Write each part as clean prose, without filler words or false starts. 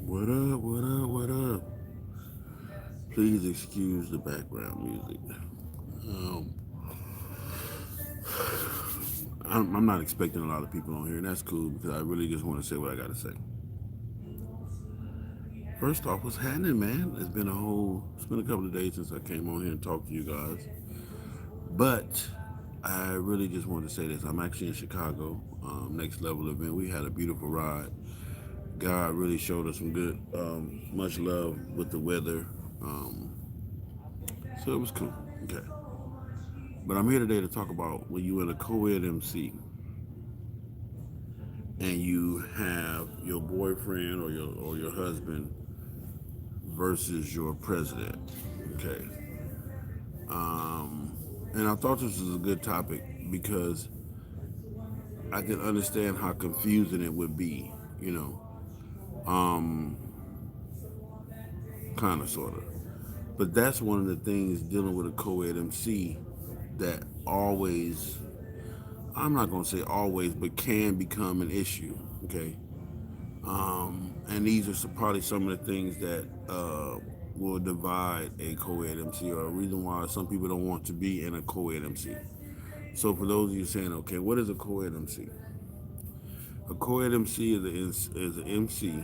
What up, what up, what up? Please excuse the background music. Um, I'm not expecting a lot of people on here, and that's cool because I really just want to say what I got to say. First off, what's happening, man? It's been a couple of days since I came on here and talked to you guys. But I really just wanted to say this. I'm actually in Chicago, next level event. We had a beautiful ride. God really showed us some good, much love with the weather. Um, so it was cool. Okay. But I'm here today to talk about when you in a co-ed MC and you have your boyfriend or your husband versus your president. Okay. And I thought this was a good topic because I can understand how confusing it would be, kind of, sort of. But that's one of the things dealing with a co-ed MC that always, I'm not going to say always, but can become an issue. Okay. And these are probably some of the things that will divide a co-ed MC, or a reason why some people don't want to be in a co-ed MC. So for those of you saying, okay, what is a co-ed MC? A co-ed MC is an MC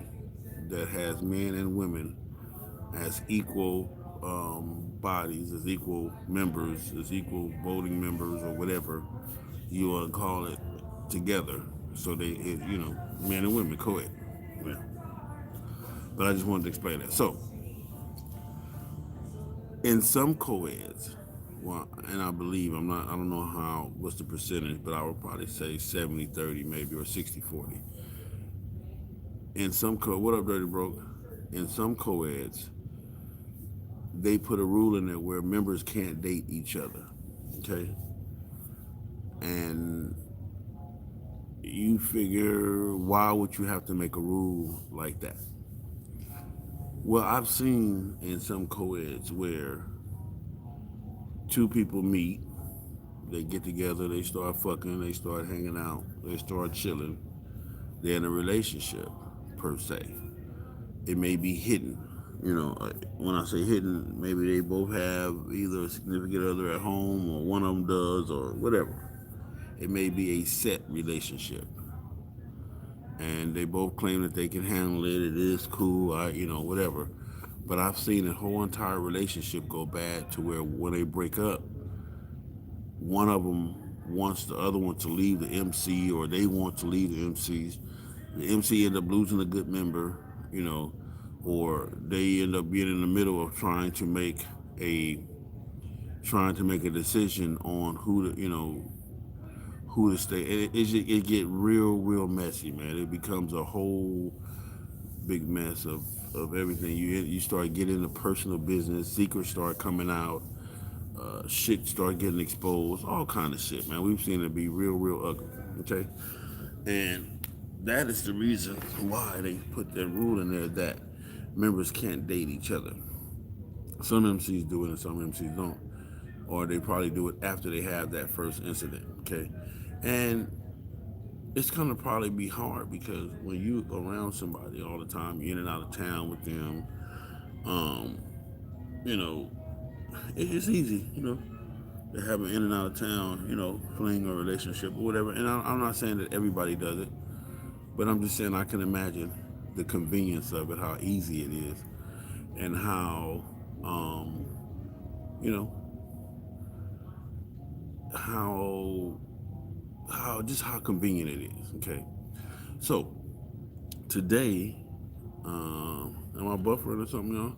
that has men and women as equal bodies, as equal members, as equal voting members, or whatever you want to call it, together. So men and women, co-ed. Yeah. But I just wanted to explain that. So in some co-eds, well, and I don't know what's the percentage, but I would probably say 70-30 maybe, or 60-40. What up, Dirty Broke? In some co-eds, they put a rule in there where members can't date each other. Okay? And you figure, why would you have to make a rule like that? Well, I've seen in some co-eds where two people meet, they get together, they start fucking, they start hanging out, they start chilling. They're in a relationship, per se. It may be hidden. When I say hidden, maybe they both have either a significant other at home, or one of them does, or whatever. It may be a set relationship. And they both claim that they can handle it. It is cool, whatever. But I've seen a whole entire relationship go bad to where when they break up, one of them wants the other one to leave the MC, or they want to leave the MCs. The MC end up losing a good member, you know, or they end up being in the middle of a trying to make a decision on who to stay. It get real messy, man. It becomes a whole big mess of everything. You start getting into personal business, secrets start coming out, shit start getting exposed, all kind of shit, man. We've seen it be real ugly. Okay, and that is the reason why they put that rule in there that members can't date each other. Some MCs do it and some MCs don't, or they probably do it after they have that first incident. Okay, and it's gonna probably be hard because when you around somebody all the time, you're in and out of town with them. Um, you know, it's easy, to have an in and out of town, fling or relationship or whatever. And I'm not saying that everybody does it, but I'm just saying I can imagine the convenience of it, how easy it is, and um, you know, how how convenient it is. Okay, so today, am I buffering or something, y'all?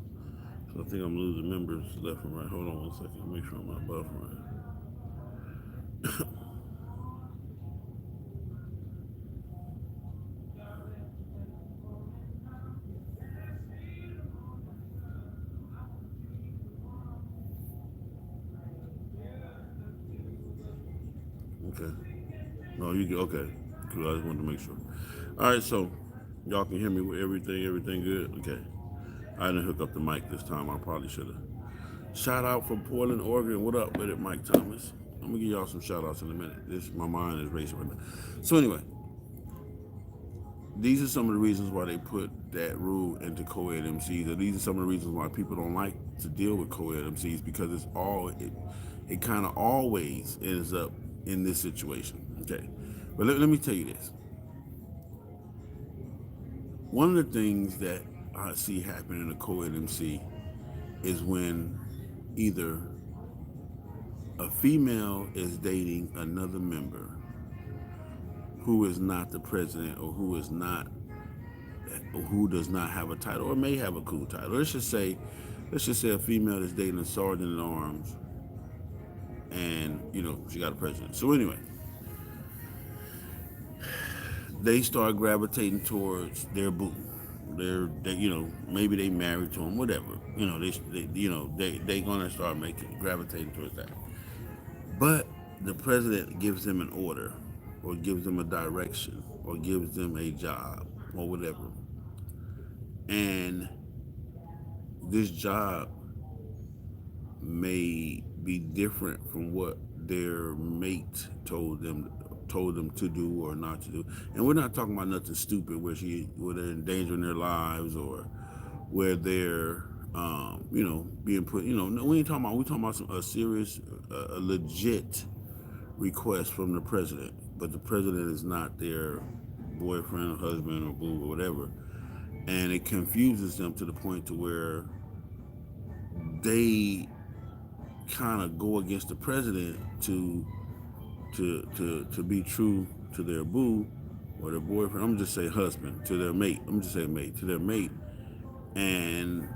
So I think I'm losing members left and right. Hold on one second. Make sure I'm not buffering. Okay. No, you get okay. Cool. I just wanted to make sure. All right, so y'all can hear me with everything. Everything good? Okay. I didn't hook up the mic this time. I probably should have. Shout out from Portland, Oregon. What up with it, Mike Thomas? I'm gonna give y'all some shout outs in a minute. My mind is racing right now. So anyway, these are some of the reasons why they put that rule into co-ed MCs. And these are some of the reasons why people don't like to deal with co-ed MCs, because it kind of always ends up in this situation. Okay, but let me tell you this. One of the things that I see happen in a co-ed MC is when either a female is dating another member who is not the president, or who does not have a title or may have a cool title. Let's just say a female is dating a sergeant at arms, and she got a president. So anyway, they start gravitating towards their boo. Maybe they married to him, whatever. They gonna start making gravitating towards that. But the president gives them an order, or gives them a direction, or gives them a job, or whatever. And this job may be different from what their mate told them to do or not to do. And we're not talking about nothing stupid where they're endangering their lives, or where they're being put. No, we talking about a serious, a legit request from the president, but the president is not their boyfriend or husband or boo or whatever, and it confuses them to the point to where they kind of go against the president to be true to their boo or their boyfriend. I'm just say husband, to their mate. I'm just saying mate, to their mate, and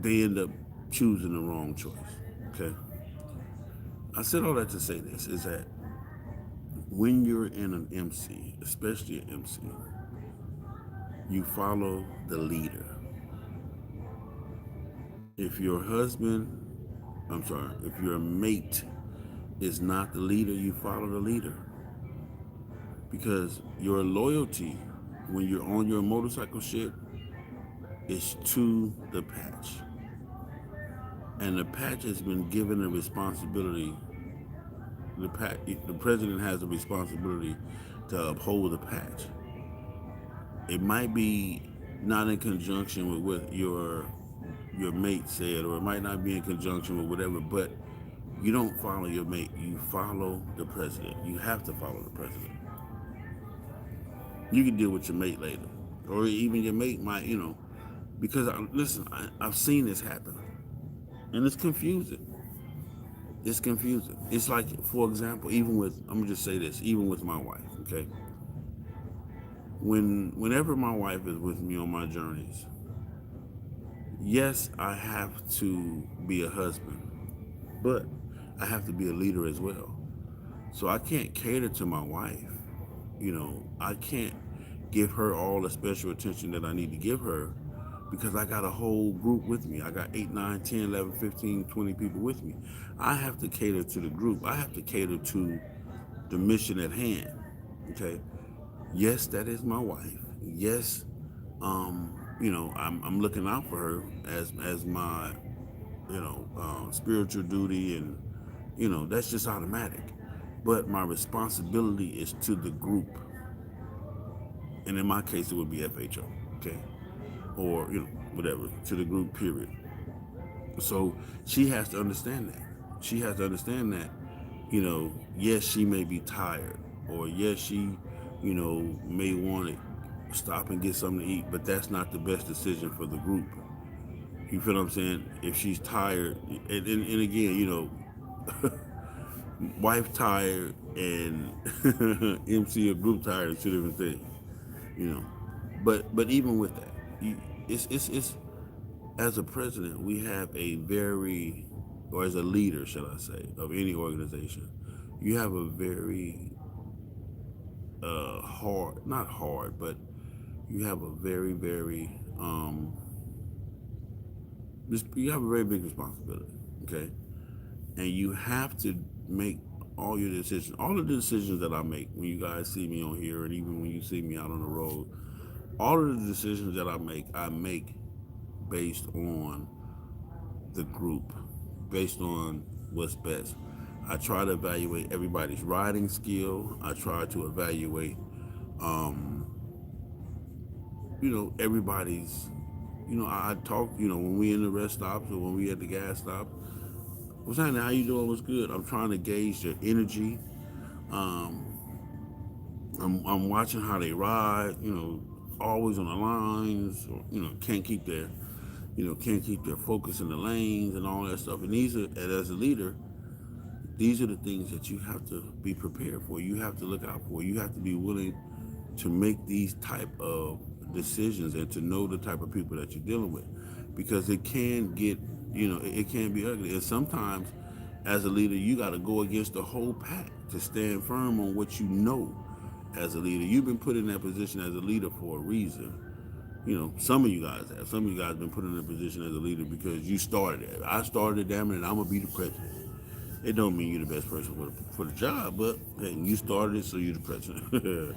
they end up choosing the wrong choice. Okay, I said all that to say this is that when you're in an MC, especially an MC, you follow the leader. If your husband, I'm sorry, if your mate is not the leader, you follow the leader. Because your loyalty when you're on your motorcycle shit is to the patch. And the patch has been given a responsibility. The president has a responsibility to uphold the patch. It might be not in conjunction with what your mate said, or it might not be in conjunction with whatever, but you don't follow your mate, you follow the president. You have to follow the president. You can deal with your mate later, or even your mate might, because listen, I've seen this happen, and it's confusing. It's confusing. It's like, for example, I'm gonna just say this, even with my wife, okay? Whenever my wife is with me on my journeys, yes, I have to be a husband, but I have to be a leader as well. So I can't cater to my wife. I can't give her all the special attention that I need to give her, because I got a whole group with me. I got 8, 9, 10, 11, 15, 20 people with me. I have to cater to the group. I have to cater to the mission at hand. Okay? Yes, that is my wife. Yes, I'm looking out for her as my spiritual duty, and that's just automatic. But my responsibility is to the group, and in my case, it would be FHO, okay, or whatever, to the group. Period. So she has to understand that. She has to understand that. Yes, she may be tired, or yes, she, may want to stop and get something to eat, but that's not the best decision for the group. You feel what I'm saying? If she's tired, and again, wife tired and MC or group tired are two different things, you know. But even with that, it's as a president, we have a very, or as a leader, should I say, of any organization, you have a very hard, not hard, but you have a very, very, you have a very big responsibility, okay? And you have to make all your decisions, all of the decisions that I make when you guys see me on here, and even when you see me out on the road, all of the decisions that I make based on the group, based on what's best. I try to evaluate everybody's riding skill. I try to evaluate everybody's, I talk, when we in the rest stops or when we at the gas stop. What's happening? How you doing? What's good? I'm trying to gauge their energy. Um, I'm watching how they ride. Always on the lines. Or, can't keep their focus in the lanes and all that stuff. And and as a leader, these are the things that you have to be prepared for. You have to look out for. You have to be willing to make these type of decisions and to know the type of people that you're dealing with, because it can get, it can be ugly. And sometimes, as a leader, you got to go against the whole pack to stand firm on what you know. As a leader, you've been put in that position as a leader for a reason. Some of you guys have. Some of you guys been put in a position as a leader because you started it. I started it, damn it, and I'm gonna be the president. It don't mean you're the best person for the job, but hey, you started it, so you're the president.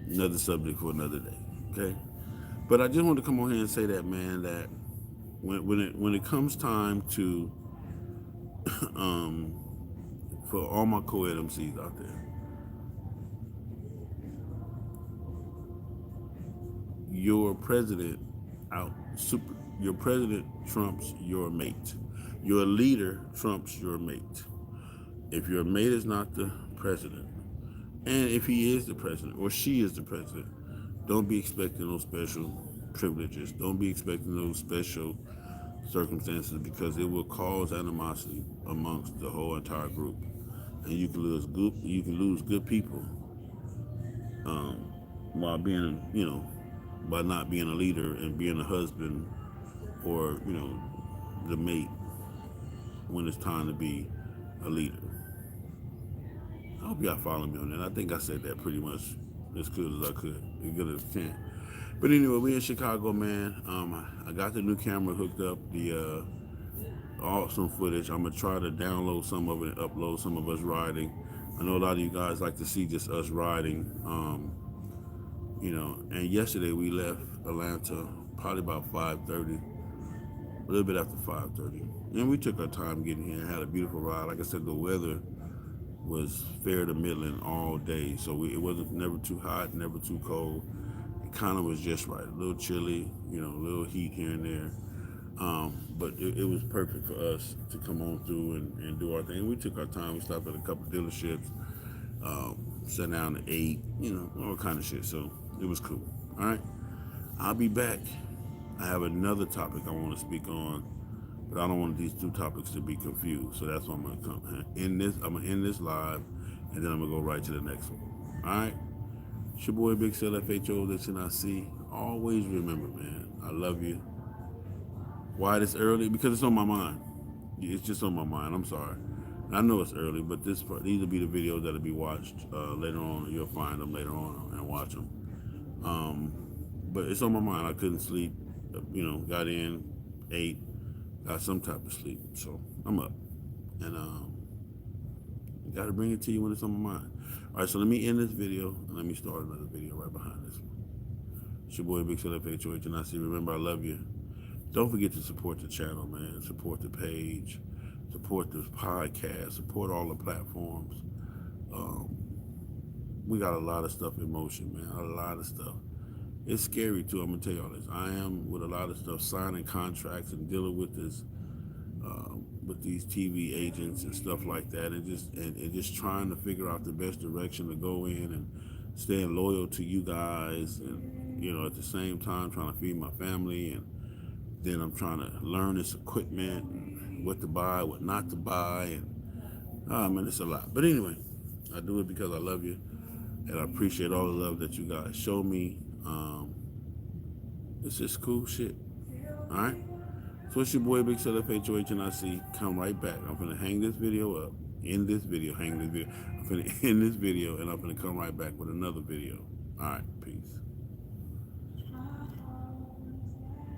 Another subject for another day. Okay, but I just want to come on here and say that, man, that when it comes time to um, for all my co-ed MCs out there, your president your president trumps your mate. Your leader trumps your mate. If your mate is not the president, and if he is the president or she is the president, don't be expecting those special privileges. Don't be expecting those special circumstances, because it will cause animosity amongst the whole entire group, and you can lose good people, while being, by not being a leader and being a husband, or the mate, when it's time to be a leader. I hope y'all follow me on that. I think I said that pretty much as good as I could, as good as I can. But anyway, we in Chicago, man. I got the new camera hooked up, the awesome footage. I'm gonna try to download some of it and upload some of us riding. I know a lot of you guys like to see just us riding. And yesterday we left Atlanta probably about 5:30, a little bit after 5:30, and we took our time getting here and had a beautiful ride. Like I said, the weather was fair to middling all day, so it wasn't never too hot, never too cold. It kind of was just right, a little chilly, a little heat here and there. But it was perfect for us to come on through and do our thing. We took our time. We stopped at a couple dealerships, sat down and ate, all kind of shit. So it was cool. All right, I'll be back. I have another topic I want to speak on, but I don't want these two topics to be confused. So that's why I'm gonna come in this. I'm gonna end this live, and then I'm gonna go right to the next one. All right. It's your boy Big CLFHO. Listen, I see. Always remember, man. I love you. Why this early? Because it's on my mind. It's just on my mind. I'm sorry. I know it's early, but these will be the videos that'll be watched later on. You'll find them later on and watch them. Um, but it's on my mind. I couldn't sleep. Got in, ate, got some type of sleep. So I'm up, and got to bring it to you when it's on my mind. All right. So let me end this video and let me start another video right behind this one. It's your boy Big CLFHOH, and I see. Remember, I love you. Don't forget to support the channel, man. Support the page, support the podcast, support all the platforms. Um, we got a lot of stuff in motion, man. A lot of stuff. It's scary too. I'm gonna tell y'all this. I am with a lot of stuff, signing contracts and dealing with this, with these TV agents and stuff like that, and just trying to figure out the best direction to go in and staying loyal to you guys, and at the same time trying to feed my family, and then I'm trying to learn this equipment, and what to buy, what not to buy, and man, it's a lot. But anyway, I do it because I love you, and I appreciate all the love that you guys show me. It's just cool shit. All right. So it's your boy Big CLFHOH, and I see. Come right back. I'm gonna hang this video up. End this video. Hang this video. I'm gonna end this video, and I'm gonna come right back with another video. All right. Peace.